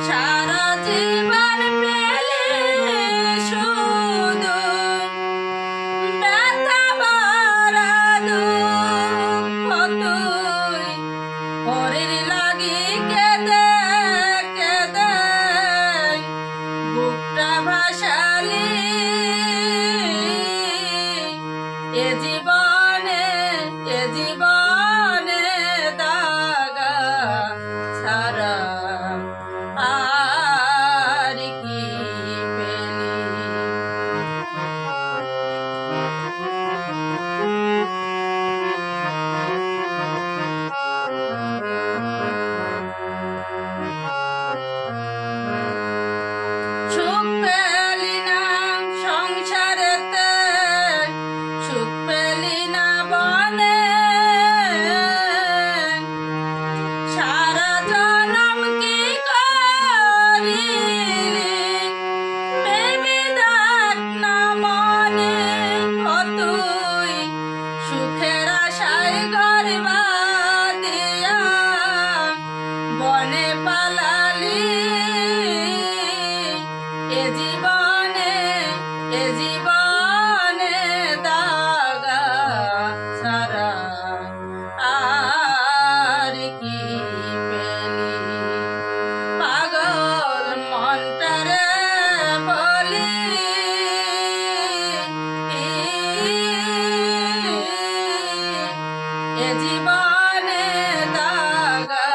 সারা জীবন পেলে শুধু ব্যথা ভরা দুঃখ তুই হরির লাগি কেঁদে কেঁদে বুকটা ভাসালি এ জীবনে দাগা ছাড়া আর কি পেলি। সুখ পেলি না সংসারেতে, সুখ পেলি না বনে, সারা জনম কি করিলি ভেবে দেখ না মনে। ও তুই সুখের আশায় ঘর বাঁধিয়া বনে পালালি এ জীবনে দাগা ছাড়া আর কি পেলি। পাগল মনটারে বলি এ জীবনে দাগা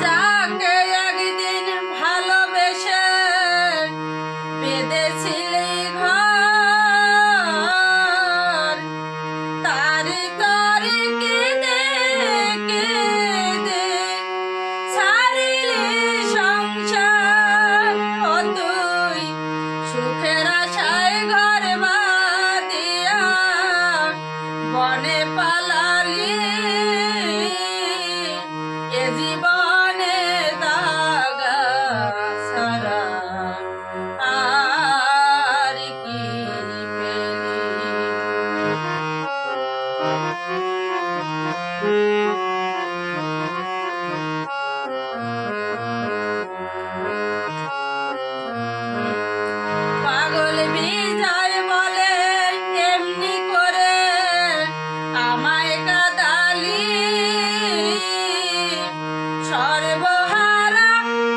যাকে একদিন ভালোবেসে বেঁধেছিলি ঘর, তারি তরি কেঁদে কেঁদে ছাড়িলি সংসার। ও তুই সুখের আশায় ঘর বাঁধিয়া বনে পালালি এ জীবনে দাগা ছাড়া আর কি পেলি। পাগল বিজয় বলে এমনি করে আমায় কাঁদালি, সর্বহারা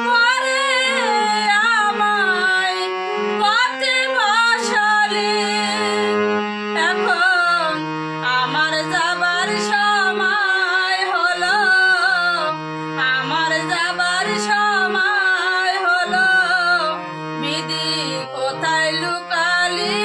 করে আমায় পথে বসালি। এখন আমার যাবার সময় হলো, আমার যাবার সময় হলো, বিধি কোথায় লুকালি।